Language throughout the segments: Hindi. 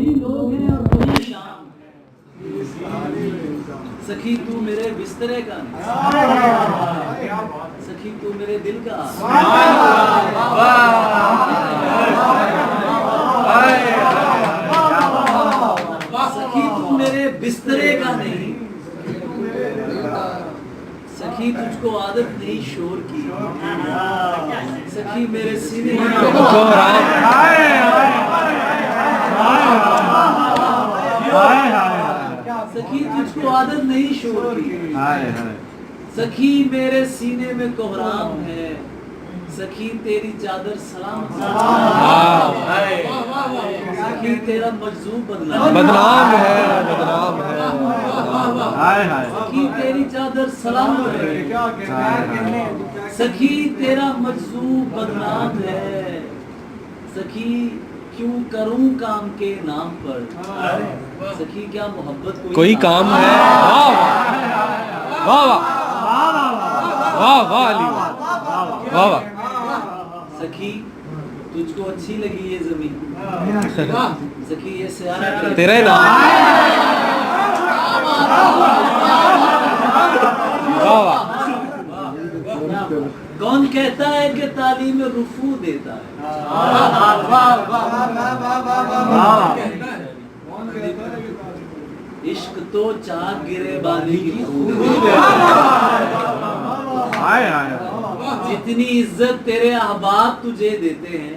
वही लोग हैं और वही शाम। सखी तू मेरे बिस्तरे का नहीं, सखी तू मेरे दिल का। सखी तू मेरे बिस्तरे का नहीं, सखी तुझको आदत नहीं शोर की, सखी मेरे सीने में सखी तुझको आदत नहीं शोर की, सखी मेरे सीने में कोहराम है, सखी तेरी चादर सलाम, सखी तेरा मजजूब बदनाम है, सखी तेरी चादर सलाम है, सखी तेरा मजजूब बदनाम है, सखी क्यों करूं काम के नाम पर, सखी क्या मोहब्बत कोई काम है। वाह वाह वाह वाह अली वाह वाह। सखी तुझको अच्छी लगी ये जमीन, सखी ये सियारा तेरा ही नाम। वाह वाह। कौन कहता है कि तालीम रुफू देता है, इश्क तो चाक गिरेबानी की जितनी इज्जत तेरे अहबाब तुझे देते हैं,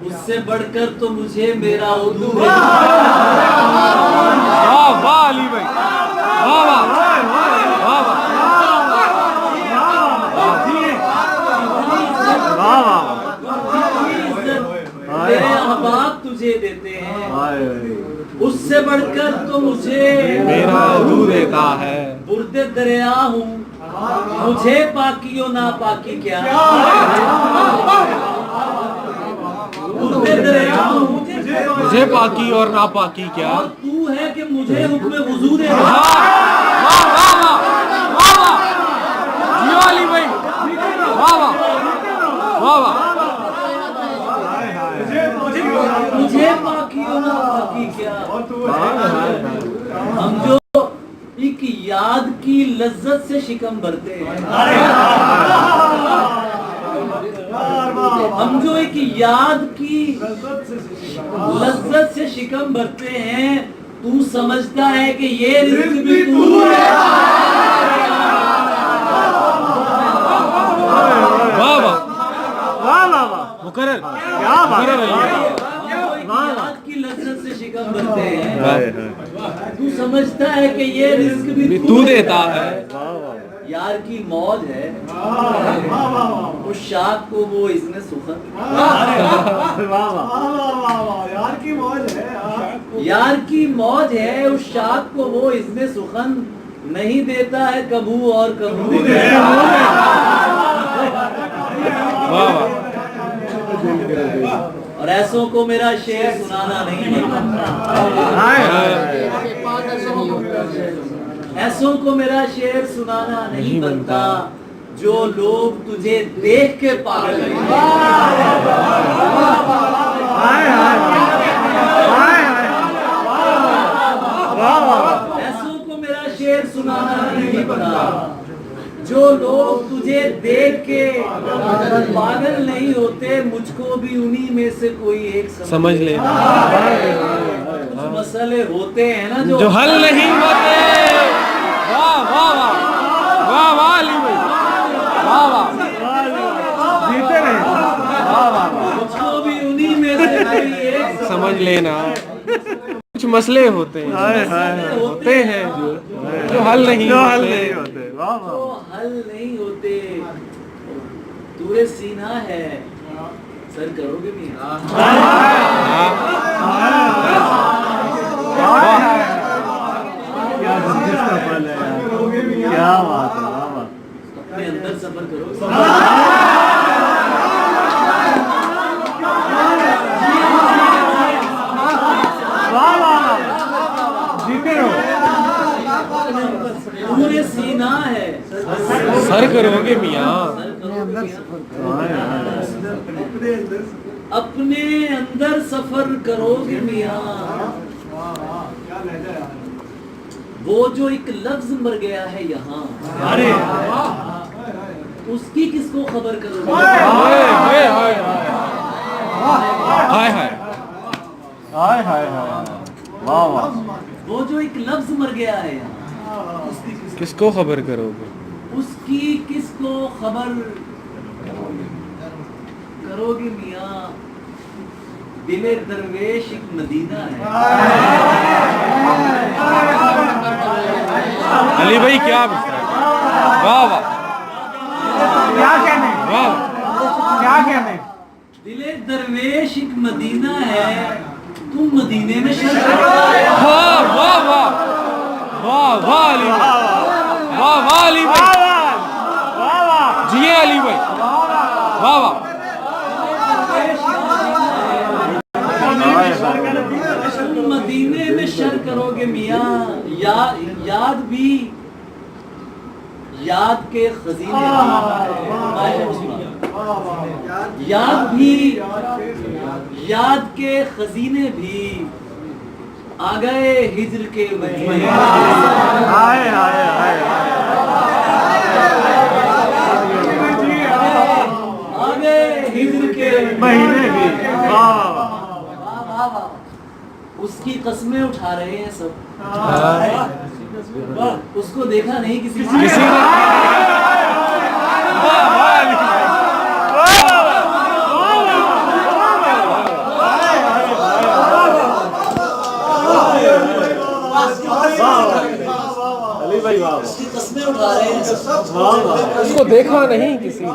उससे बढ़कर तो मुझे मेरा उर्दू है। वाह वाह अली भाई, वाह वाह वाह वाह। तेरे अहबाब तुझे देते हैं, उससे बढ़कर तो मुझे मेरा उर्दू देता है। बुर्दे दरिया हूँ मुझे पाकी और ना पाकी क्या, बुर्दे दरिया हूँ मुझे पाकी और ना पाकी क्या, और तू है कि मुझे हुक्म वुज़ू दे। वाह वाह वाह वाह जियो अली भाई, वाह वाह वाह वाह। मुझे पाकी और ना पाकी क्या, हम जो एक याद की लज्जत से शिकम भरते हैं, हम जो एक याद की लज्जत से शिकम भरते हैं, तू समझता है कि ये रिज़्क़ भी तू है। वाह वाह वाह वाह मुकर्रर, क्या बात है। याद की लज्जत से शिकम भरते हैं, तू समझता है कि ये रिज़्क़ भी तू देता है। यार की मौज है उस शाख को वो इज़्न सुखन, यार की मौज है, यार की मौज है उस शाख को वो इज़्न सुखन, नहीं देता है कबू और कबू। और ऐसों को मेरा शेर सुनाना नहीं बनता, ऐसों को मेरा शेर सुनाना नहीं बनता, जो लोग तुझे देख के पागल हैं। ऐसों को मेरा शेर सुनाना नहीं बनता, जो लोग तुझे देख के पागल नहीं होते, मुझको भी उन्हीं में से कोई एक समझ ले। कुछ मसले होते हैं ना जो हल नहीं होते। वाह वाह वाह वाह वाह अली भाई, वाह वाह जीते रहे। वाह वाह मुझको भी उन्हीं में से कोई एक समझ लेना। कुछ मसले होते हैं जो हल नहीं होते, जो हल नहीं होते। तूरे सीना है सर करोगे भी। क्या बंदिश का पल है यार, क्या बात है। अपने अंदर सफर करो। पूरे सीना है सर करोगे मियाँ, अपने अंदर सफर करोगे मियाँ, वो जो एक लफ्ज मर गया है यहाँ, अरे उसकी किसको खबर करोगे? हाय हाय वाह वाह, वो जो एक लफ्ज मर गया है यहाँ, उसकी किसको खबर करोगे? उसकी किसको खबर करोगे मियाँ? दिले दरवेश एक मदीना है। अली भाई क्या वाह वाह, क्या कहने, वाह क्या कहने। दिले दरवेश एक मदीना है, तुम मदीने में वाह वाह वाह वाह वाह अली भाई, वाह वाह अली भाई, जिए अली भाई, वाह वाह। तुम मदीने में शर करोगे मियाँ, याद भी याद के खजीने, याद के खजीने भी आ गए हिज्र के महीने। हाय हाय हाय, आ गए हिज्र के महीने भी, वाह वाह, उसकी कस्में उठा रहे हैं सब। उसको देखा नहीं किसी ने। अली भाई वाह, उसकी कस्में उठा रहे हैं सब। उसको देखा नहीं किसी ने।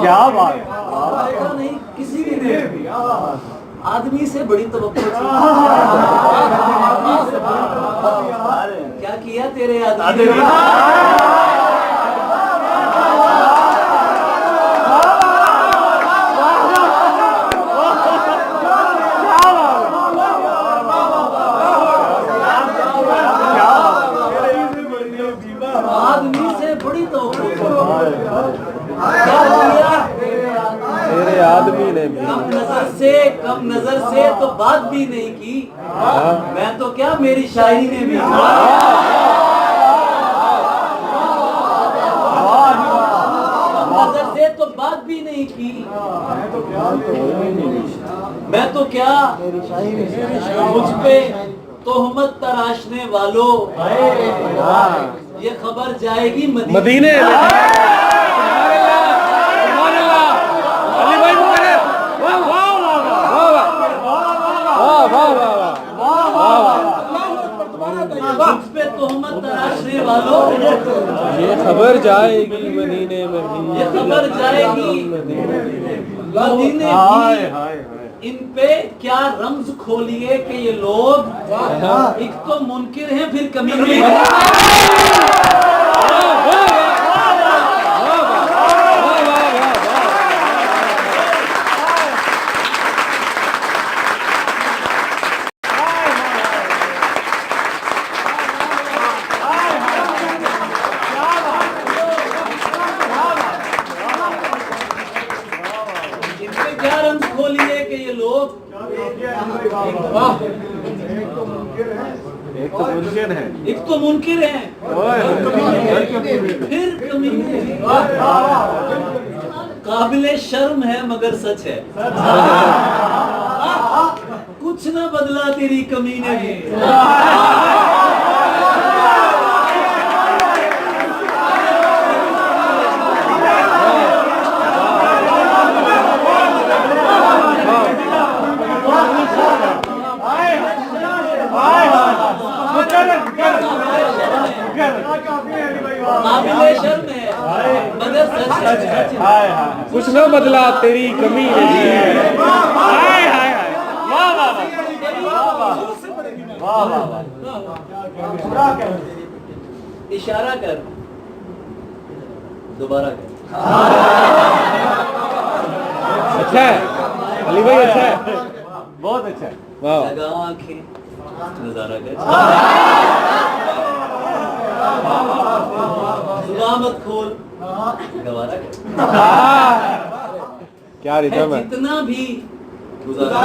क्या बात, देखा नहीं किसी ने। आदमी से बड़ी तवक्कुल थी। क्या किया तेरे आदमी ने? आदमी से बड़ी तवक्कुल थी। क्या किया? तेरे आदमी ने भी कम नजर से तो बात भी नहीं की। मैं तो क्या, मेरी शायरी ने भी। नजर से तो बात भी नहीं की। मैं तो क्या, मुझ पे तोहमत तराशने वालों, ये खबर जाएगी मदीने में। मुझ पे तोहमत तराशने वालों, ये खबर जाएगी मदीने में भी, ये खबर जाएगी मदीने भी। इन पे क्या रम्ज खोलिए कि ये लोग एक तो मुनकिर हैं, फिर कमीने। क्या रम्ज खोलिए कि ये लोग एक तो मुमकिन है, एक तो मुनकिर हैं, फिर कमीने। काबिले शर्म है मगर सच है, कुछ ना बदला तेरी कमीने भी। काबिले शर्म है मगर सच है, कुछ न बदला तेरी कमी ने भी। इशारा कर, दोबारा कर। अच्छा है अली भाई, अच्छा है, बहुत अच्छा है। वाह। लगा आंखें, नजारा कर। जुबान मत खोल, गवारा कर। क्या है रिदम है। जितना भी गुजारा।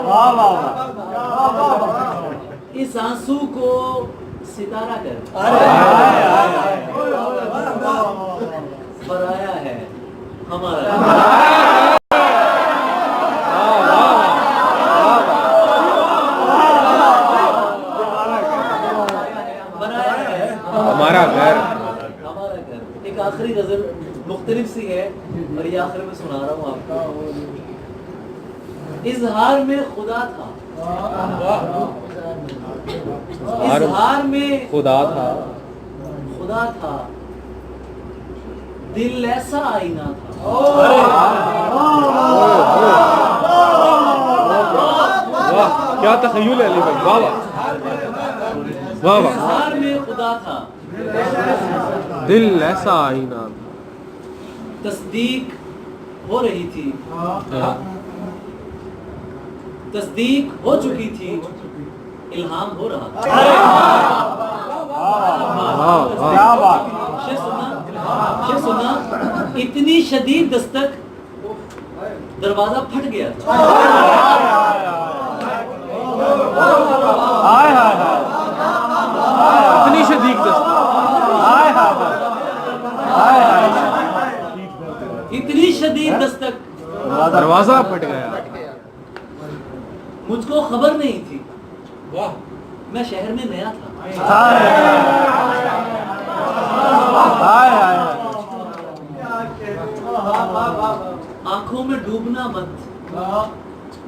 वाह वाह इस आंसू को सितारा कर बनाया है हमारा। बनाया है हमारा घर। हमारा घर। एक आखिरी गजल मुख्तलिफ सी है और ये आखिर में सुना रहा हूँ आपको। इजहार में खुदा था, इजहार में खुदा था, खुदा था, दिल ऐसा आईना था। वाह क्या तखय्युल है अली भाई, वाह वाह वाह वाह। इजहार में खुदा था, दिल ऐसा आईना। तस्दीक हो रही थी, हाँ। तस्दीक हो चुकी थी, इल्हाम हो रहा था। वाह क्या बात। शेर सुना, इतनी शदीद दस्तक दरवाजा फट गया था। हाय हाय हाय इतनी शदीद दस्तक। हाय हाय हाय हाय इतनी शदीद दस्तक दरवाजा फट गया। मुझको खबर नहीं थी, मैं शहर में नया था। हाय हाय आंखों में डूबना मत,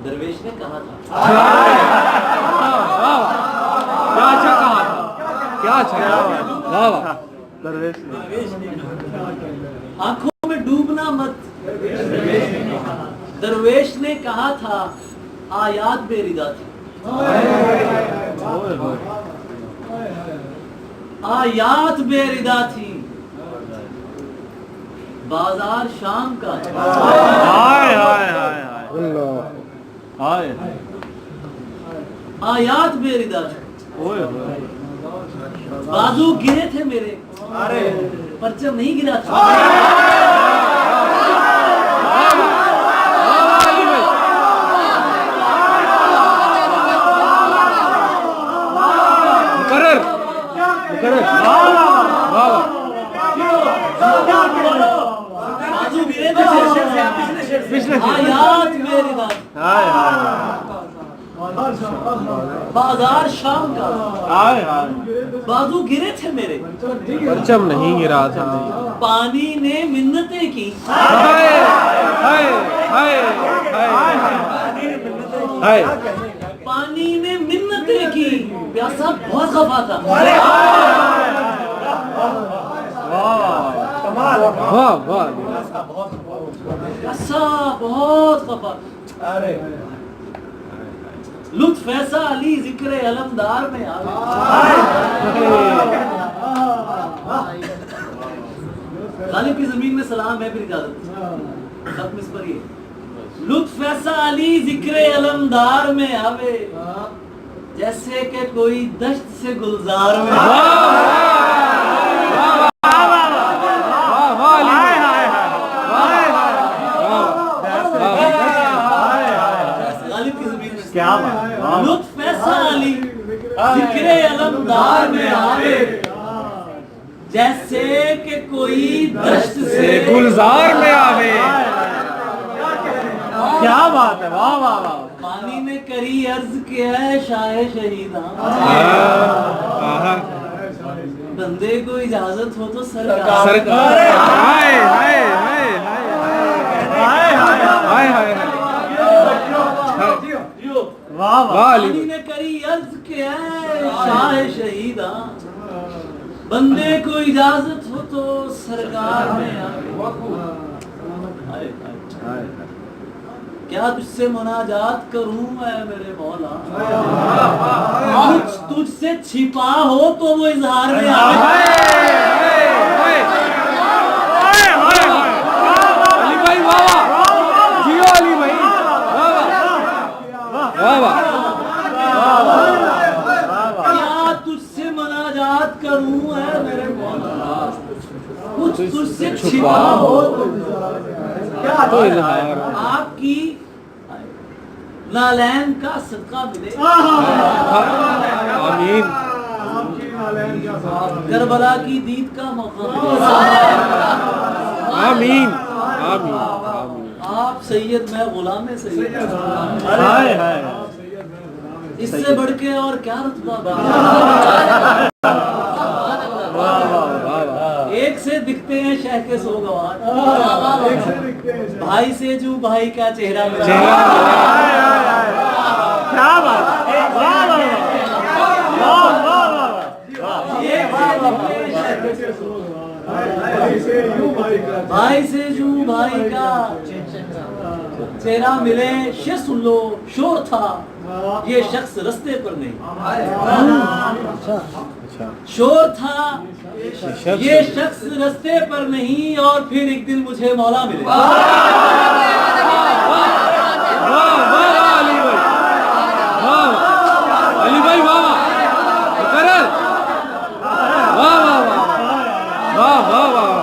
दरवेश ने कहा था। क्या अच्छा कहा था, क्या अच्छा कहा। वाह वाह। दरवेश आंखों में डूबना मत, दरवेश ने कहा था। आयात बेरिदा थी, आयात बेरिदा थी, बाजार शाम का था। हाय हाय हाय हाय हाय आयात बेरिदा थी, ओए बाजू गिरे थे मेरे, परचम नहीं गिरा था। बाजू गिरे थे पिछले आयात बेरिदा, हाय हाय बाजार शाम का, हाय हाय बाजू गिरे थे मेरे, परचम नहीं गिरा था। पानी ने मिन्नतें की, हाय हाय हाय हाय। पानी ने मिन्नतें की, प्यासा बहुत खफा था। वाह वाह। प्यासा बहुत खफा। लुत्फ ऐसा अली जिक्र अलमदार में आ गया। गालिब की जमीन में सलाम है, फिर इजाजत खत्म इस पर ये। लुत्फ ऐसा अली जिक्र अलमदार में आवे, जैसे कि कोई दश्त से गुलजार में। गालिब की जमीन में क्या बात। लुत्फ ऐसा अली जिक्र अलमदार में आवे, जैसे कि कोई दश्त से गुलजार में आवे। क्या बात है। वाह वाह वाह। पानी ने करी अर्ज किया है शाहे शहीदा, बंदे को इजाजत हो तो सरकार। सरकार। हाय हाय हाय हाय हाय हाय। वाह वाह। पानी ने करी अर्ज किया है शाहे शहीदा, बंदे को इजाजत हो तो सरकार में आए। क्या तुझसे मुनाजात करूं मैं मेरे मौला, कुछ तुझसे छिपा हो तो वो इजहार में आए। अली भाई वाह वाह। जियो अली भाई, वाह वाह। क्या तुझसे मुनाजात करूं मैं मेरे मौला, कुछ तुझसे छिपा हो तो इजहार तो इजहार आपकी नालैन का सदका मिले, आमीन करबला की दीद का मौका मिले। आमीन आमीन आमीन। आप सैयद, मैं गुलाम सैयद। हाय हाय इससे बढ़ के और क्या रुतबा एक से दिखते हैं शह के सोगवार, भाई से जू भाई का चेहरा मिला। क्या बात है, वाह वाह वाह वाह वाह भाई से जू भाई का चेहरा मिले। शे सुन लो, शोर था ये शख्स रस्ते पर नहीं, शोर था ये शख्स रस्ते पर नहीं, और फिर एक दिन मुझे मौला मिले। अली भाई वाह मुकर्रर, वाह वाह वाह वाह वाह वाह।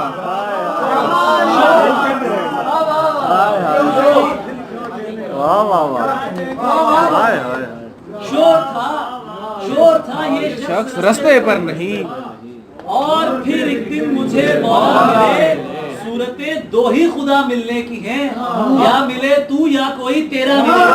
शोर था ये शख्स रस्ते पर नहीं, और फिर एक दिन मुझे मौला मिले। सूरतें दो ही खुदा मिलने की हैं, या मिले तू या कोई तेरा मिले।